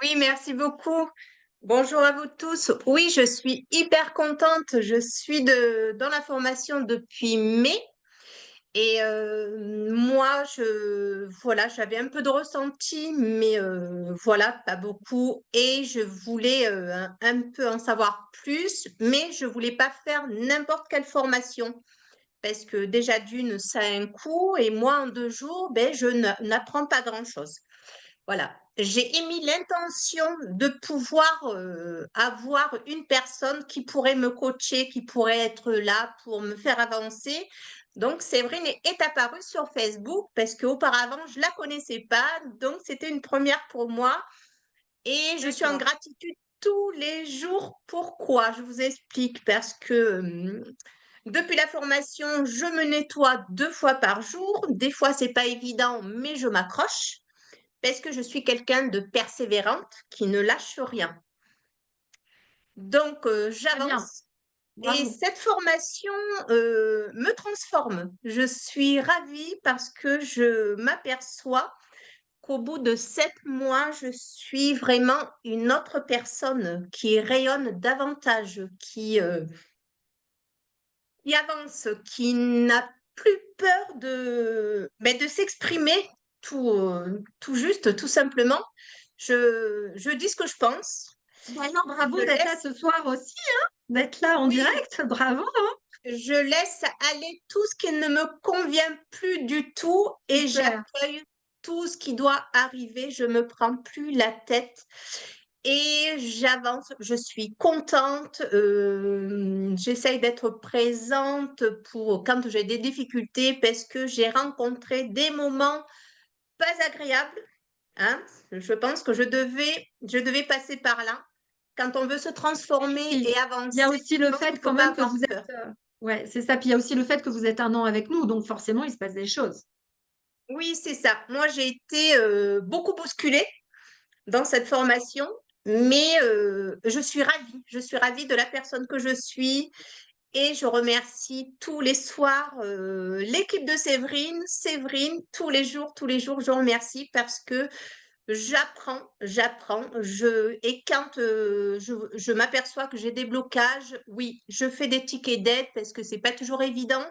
Oui, merci beaucoup. Bonjour à vous tous. Oui, je suis hyper contente. Je suis dans la formation depuis mai et moi, voilà, j'avais un peu de ressenti, mais voilà, pas beaucoup. Et je voulais un peu en savoir plus, mais je voulais pas faire n'importe quelle formation parce que déjà d'une, ça a un coût et moi, en 2 jours, ben, n'apprends pas grand-chose. Voilà, j'ai émis l'intention de pouvoir avoir une personne qui pourrait me coacher, qui pourrait être là pour me faire avancer. Donc, Séverine est apparue sur Facebook parce qu'auparavant, je la connaissais pas. Donc, c'était une première pour moi et je suis en D'accord. gratitude tous les jours. Pourquoi? Je vous explique parce que depuis la formation, je me nettoie 2 fois par jour. Des fois, c'est pas évident, mais je m'accroche parce que je suis quelqu'un de persévérante qui ne lâche rien. Donc, Très bien. j'avance et Bravo. cette formation me transforme. Je suis ravie parce que je m'aperçois qu'au bout de 7 mois, je suis vraiment une autre personne qui rayonne davantage, qui avance, qui n'a plus peur de s'exprimer tout juste, tout simplement. Je dis ce que je pense. D'ailleurs, Je bravo d'être là laisse, ce soir aussi, d'être là en oui, direct. Bravo, hein. je laisse aller tout ce qui ne me convient plus du tout et Super. j'accueille tout ce qui doit arriver. Je me prends plus la tête et j'avance. Je suis contente. J'essaye d'être présente pour quand j'ai des difficultés parce que j'ai rencontré des moments pas agréables. Hein. Je pense que je devais passer par là. Quand on veut se Oui, transformer puis et il y a avancer, aussi je le pense qu'il fait ne faut quand pas même que avoir vous peur. êtes. Ouais, c'est ça. Puis il y a aussi le fait que vous êtes un an avec nous, donc forcément, il se passe des choses. Oui, c'est ça. Moi, j'ai été beaucoup bousculée dans cette formation, mais je suis ravie. Je suis ravie de la personne que je suis et je remercie tous les soirs l'équipe de Séverine. Séverine, tous les jours, je remercie parce que j'apprends. Et quand je m'aperçois que j'ai des blocages, oui, je fais des tickets d'aide parce que c'est pas toujours évident.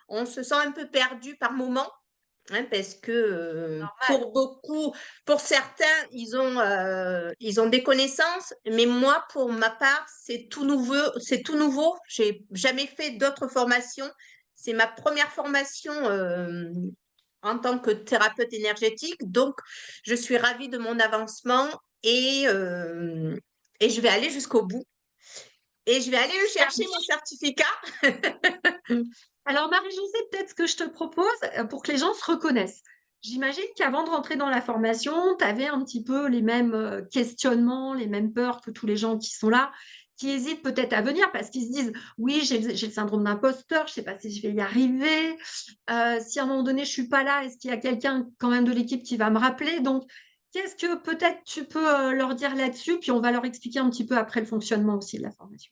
On se sent un peu perdu par moment. Hein, parce que Normal. pour beaucoup, pour certains, ils ont des connaissances, mais moi, pour ma part, c'est tout nouveau, c'est tout nouveau. J'ai jamais fait d'autres formations. C'est ma première formation en tant que thérapeute énergétique, donc je suis ravie de mon avancement et je vais aller jusqu'au bout. Et je vais aller le Super. chercher mon certificat. Alors, Marie-Josée, peut-être ce que je te propose pour que les gens se reconnaissent. J'imagine qu'avant de rentrer dans la formation, tu avais un petit peu les mêmes questionnements, les mêmes peurs que tous les gens qui sont là, qui hésitent peut-être à venir parce qu'ils se disent, oui, j'ai le syndrome d'imposteur, je ne sais pas si je vais y arriver. Si à un moment donné, je ne suis pas là, est-ce qu'il y a quelqu'un quand même de l'équipe qui va me rappeler? Donc, qu'est-ce que peut-être tu peux leur dire là-dessus? Puis on va leur expliquer un petit peu après le fonctionnement aussi de la formation.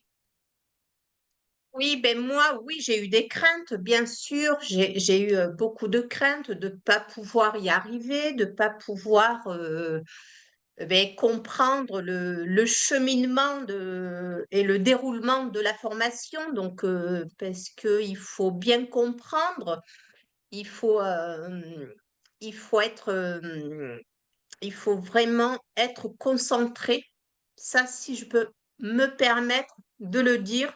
Oui, ben moi, oui, j'ai eu des craintes, bien sûr. J'ai eu beaucoup de craintes de ne pas pouvoir y arriver, de ne pas pouvoir comprendre le cheminement et le déroulement de la formation. Donc, parce qu'il faut bien comprendre, il faut, euh, il faut être, il faut vraiment être concentré. Ça, si je peux me permettre de le dire,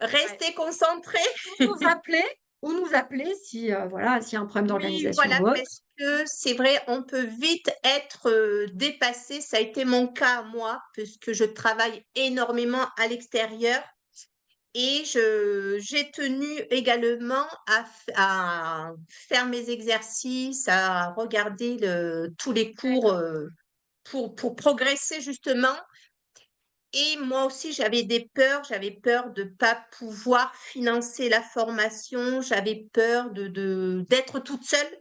Ouais. rester concentré. Ou nous appeler, ou nous appeler si voilà, s'il y a un problème Oui, d'organisation voilà, ou autre. parce que c'est vrai, on peut vite être dépassé. Ça a été mon cas, moi, puisque je travaille énormément à l'extérieur. Et j'ai tenu également à faire mes exercices, à regarder tous les cours D'accord. pour progresser justement. Et moi aussi, j'avais peur de ne pas pouvoir financer la formation, j'avais peur d'être toute seule.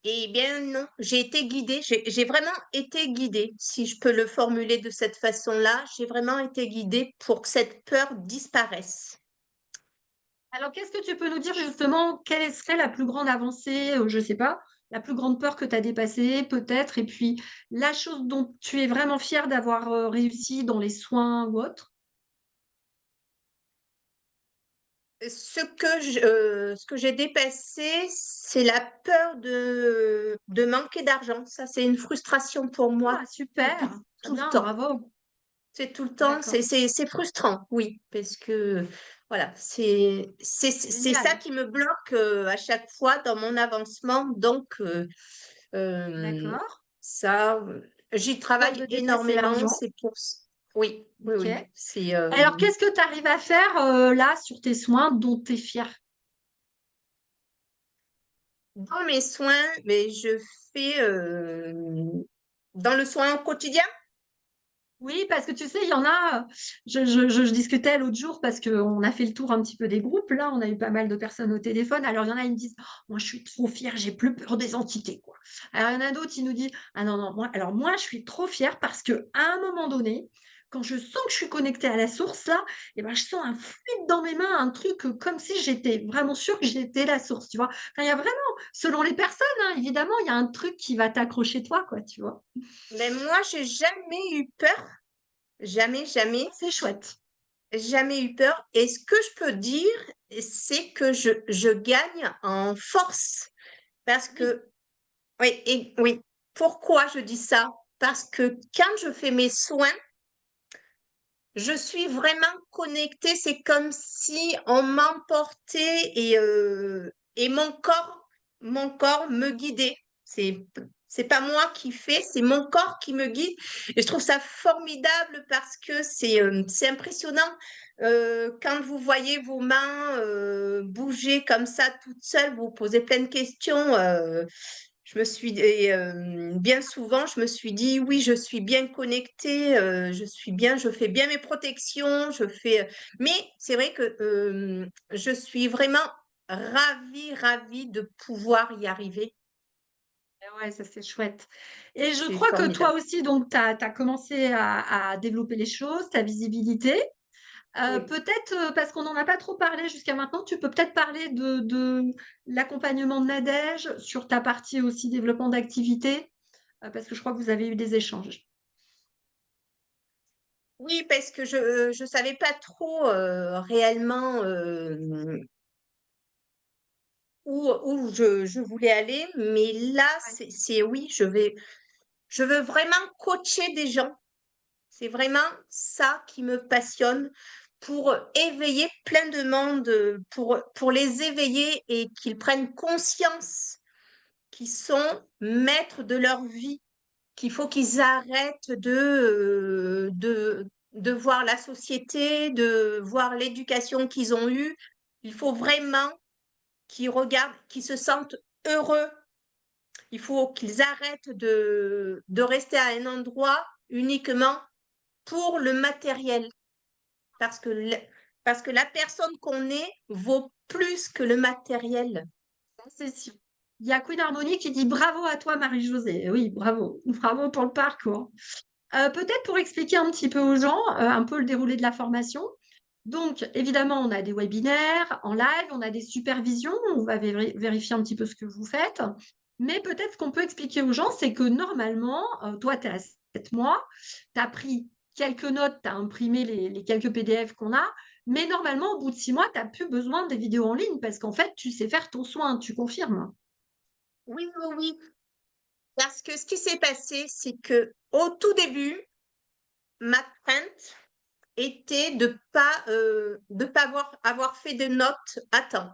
Eh bien non, j'ai été guidée, j'ai vraiment été guidée, si je peux le formuler de cette façon-là, j'ai vraiment été guidée pour que cette peur disparaisse. Alors, qu'est-ce que tu peux nous dire justement, quelle serait la plus grande avancée, je ne sais pas, la plus grande peur que tu as dépassée, peut-être, et puis la chose dont tu es vraiment fière d'avoir réussi dans les soins ou autre? Ce que j'ai dépassé, c'est la peur de manquer d'argent. Ça, c'est une frustration pour moi Ah, super, depuis très tout le bien, temps. bravo. C'est tout le temps, D'accord, c'est frustrant, oui, parce que voilà, c'est ça génial, qui me bloque à chaque fois dans mon avancement. Donc, euh, d'accord. ça, j'y Peur travaille de dépasser énormément. l'argent, C'est pour, oui, oui, ok. oui. C'est Alors, qu'est-ce que tu arrives à faire là sur tes soins dont tu es fière? dans mes soins, mais je fais dans le soin au quotidien. Oui, parce que tu sais, il y en a, je discutais l'autre jour parce qu'on a fait le tour un petit peu des groupes. Là, on a eu pas mal de personnes au téléphone. Alors, il y en a, ils me disent, oh, moi, je suis trop fière, j'ai plus peur des entités, quoi. Alors, il y en a d'autres, ils nous disent, ah non, non, moi, je suis trop fière parce que à un moment donné, quand je sens que je suis connectée à la source, là, eh ben, je sens un fluide dans mes mains, un truc comme si j'étais vraiment sûre que j'étais la source, tu vois. Enfin, il y a vraiment, selon les personnes, hein, évidemment, il y a un truc qui va t'accrocher toi, quoi, tu vois. Mais moi, j'ai jamais eu peur, jamais, jamais. C'est chouette. Jamais eu peur. Et ce que je peux dire, c'est que je gagne en force. Parce Oui. que, oui, et, oui. Pourquoi je dis ça? Parce que quand je fais mes soins, je suis vraiment connectée. C'est comme si on m'emportait et mon corps me guidait. C'est pas moi qui fais, c'est mon corps qui me guide. Et je trouve ça formidable parce que c'est impressionnant. Quand vous voyez vos mains bouger comme ça toutes seules, vous posez plein de questions. Bien souvent, je me suis dit, oui, je suis bien connectée, je fais bien mes protections, mais c'est vrai que je suis vraiment ravie de pouvoir y arriver. Ouais, ça c'est chouette. Et je C'est crois que toi formidable. aussi, donc, tu as commencé à développer les choses, ta visibilité. Oui. Peut-être, parce qu'on n'en a pas trop parlé jusqu'à maintenant, tu peux peut-être parler de l'accompagnement de Nadège sur ta partie aussi développement d'activité, parce que je crois que vous avez eu des échanges. Oui, parce que je savais pas trop réellement où je voulais aller, mais là, Ouais. oui, je veux vraiment coacher des gens. C'est vraiment ça qui me passionne pour éveiller plein de monde, pour les éveiller et qu'ils prennent conscience qu'ils sont maîtres de leur vie, qu'il faut qu'ils arrêtent de voir la société, de voir l'éducation qu'ils ont eue. Il faut vraiment qu'ils regardent, qu'ils se sentent heureux. Il faut qu'ils arrêtent de rester à un endroit uniquement pour le matériel. Parce que, parce que la personne qu'on est vaut plus que le matériel. Ça, c'est sûr. Il y a Queen Harmony qui dit bravo à toi, Marie-Josée. Oui, bravo. Bravo pour le parcours. Peut-être pour expliquer un petit peu aux gens, un peu le déroulé de la formation. Donc, évidemment, on a des webinaires en live, on a des supervisions, on va vérifier un petit peu ce que vous faites. Mais peut-être ce qu'on peut expliquer aux gens, c'est que normalement, toi, tu es à 7 mois, tu as pris quelques notes, tu as imprimé les quelques PDF qu'on a, mais normalement, au bout de 6 mois, tu n'as plus besoin des vidéos en ligne parce qu'en fait, tu sais faire ton soin, tu confirmes. Oui, oui, oui. Parce que ce qui s'est passé, c'est que au tout début, ma crainte était de pas avoir fait de notes à temps.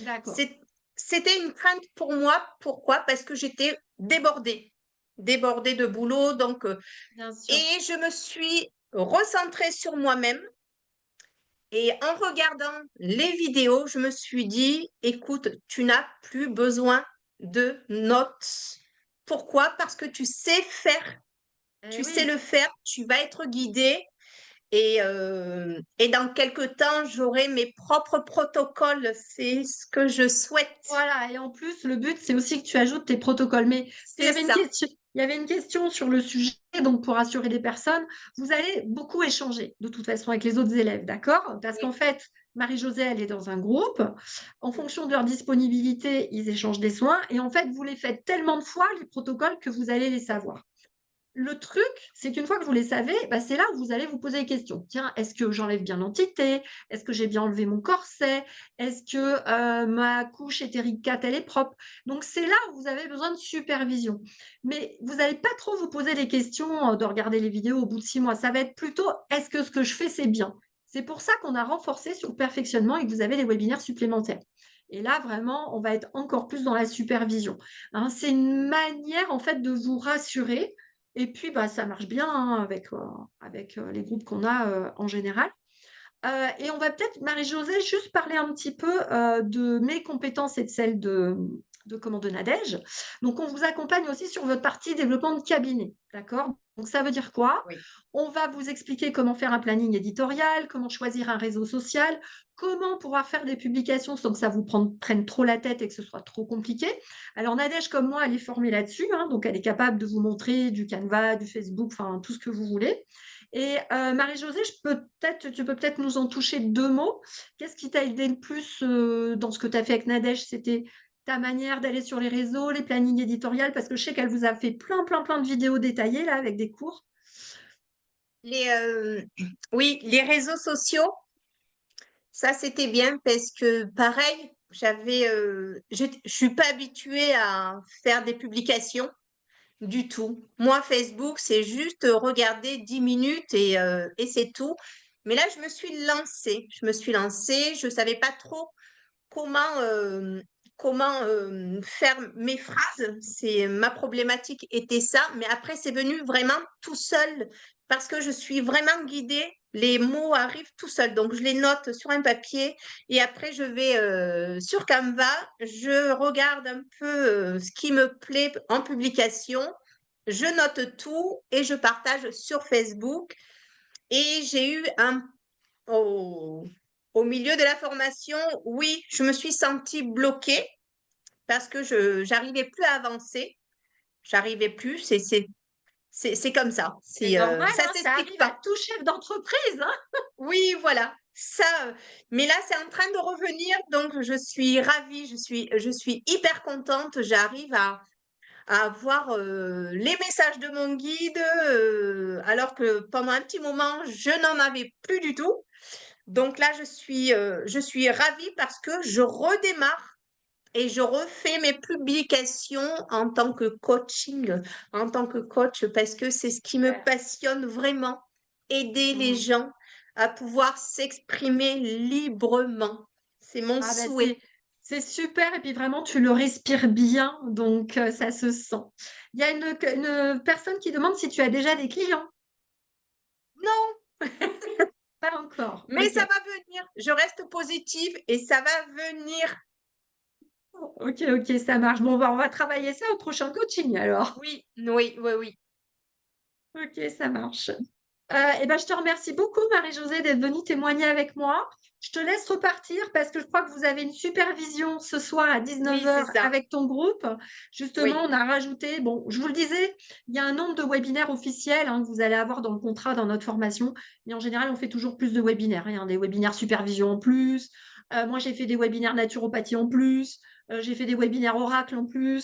D'accord, C'est- C'était une crainte pour moi. Pourquoi? Parce que j'étais débordée de boulot. Donc, bien sûr. et je me suis recentrée sur moi-même. Et en regardant les vidéos, je me suis dit, écoute, tu n'as plus besoin de notes. Pourquoi? Parce que tu sais faire, Eh tu sais oui. le faire, tu vas être guidé et dans quelques temps, j'aurai mes propres protocoles. C'est ce que je souhaite. Voilà, et en plus, le but, c'est aussi que tu ajoutes tes protocoles. Mais il y C'est avait une ça. question, il y avait une question sur le sujet, donc pour rassurer les personnes, vous allez beaucoup échanger de toute façon avec les autres élèves, d'accord? Parce qu'en Oui. fait, Marie-Josée, elle est dans un groupe. En fonction de leur disponibilité, ils échangent des soins. Et en fait, vous les faites tellement de fois, les protocoles, que vous allez les savoir. Le truc, c'est qu'une fois que vous les savez, bah, c'est là où vous allez vous poser des questions. Tiens, est-ce que j'enlève bien l'entité? Est-ce que j'ai bien enlevé mon corset? Est-ce que ma couche éthérique 4, elle est propre? Donc, c'est là où vous avez besoin de supervision. Mais vous n'allez pas trop vous poser les questions de regarder les vidéos au bout de 6 mois. Ça va être plutôt, est-ce que ce que je fais, c'est bien? C'est pour ça qu'on a renforcé sur le perfectionnement et que vous avez des webinaires supplémentaires. Et là, vraiment, on va être encore plus dans la supervision. Hein, c'est une manière, en fait, de vous rassurer et puis, bah, ça marche bien, hein, avec les groupes qu'on a, en général. Et on va peut-être, Marie-Josée, juste parler un petit peu, de mes compétences et de celles de Nadège. Donc on vous accompagne aussi sur votre partie développement de cabinet, d'accord? Donc ça veut dire quoi? Oui. On va vous expliquer comment faire un planning éditorial, comment choisir un réseau social, comment pouvoir faire des publications sans que ça vous prenne trop la tête et que ce soit trop compliqué. Alors Nadège, comme moi, elle est formée là-dessus, hein, donc elle est capable de vous montrer du Canva, du Facebook, enfin tout ce que vous voulez. Et Marie-Josée, tu peux peut-être nous en toucher 2 mots. Qu'est-ce qui t'a aidé le plus, dans ce que tu as fait avec Nadège? C'était ta manière d'aller sur les réseaux, les plannings éditoriales? Parce que je sais qu'elle vous a fait plein, plein, plein de vidéos détaillées là, avec des cours. Les, oui, les réseaux sociaux, ça c'était bien parce que pareil, je suis pas habituée à faire des publications du tout. Moi, Facebook, c'est juste regarder 10 minutes et c'est tout. Mais là, je me suis lancée. Je me suis lancée. Je savais pas trop comment, faire mes phrases. Ma problématique était ça. Mais après, c'est venu vraiment tout seul parce que je suis vraiment guidée. Les mots arrivent tout seuls. Donc, je les note sur un papier et après, je vais sur Canva. Je regarde un peu ce qui me plaît en publication. Je note tout et je partage sur Facebook. Et j'ai eu au, au milieu de la formation, oui, je me suis sentie bloquée parce que j'arrivais plus à avancer. J'arrivais plus. C'est comme ça. C'est normal, Ça hein, ça s'explique arrive à pas. tout chef d'entreprise, hein. Oui, voilà. Ça, mais là, c'est en train de revenir, donc je suis ravie, je suis hyper contente. J'arrive à voir les messages de mon guide, alors que pendant un petit moment, je n'en avais plus du tout. Donc là, je suis ravie parce que je redémarre et je refais mes publications en tant que coaching, en tant que coach, parce que c'est ce qui me Super. passionne vraiment, aider les Mmh. gens à pouvoir s'exprimer librement. C'est mon Ah bah, souhait. c'est super et puis vraiment tu le respires bien, donc ça se sent. Il y a une personne qui demande si tu as déjà des clients? Non, Pas encore, mais OK. ça va venir. Je reste positive et ça va venir. OK, OK, ça marche. Bon, bah, on va travailler ça au prochain coaching alors. Oui, oui, oui, oui. OK, ça marche. Et ben, je te remercie beaucoup Marie-Josée d'être venue témoigner avec moi. Je te laisse repartir parce que je crois que vous avez une supervision ce soir à Oui, 19 c'est heures ça. avec ton groupe. Justement, Oui, on a rajouté, bon, je vous le disais, il y a un nombre de webinaires officiels, hein, que vous allez avoir dans le contrat, dans notre formation. Mais en général, on fait toujours plus de webinaires, hein, des webinaires supervision en plus. Moi, j'ai fait des webinaires naturopathie en plus. J'ai fait des webinaires oracle en plus.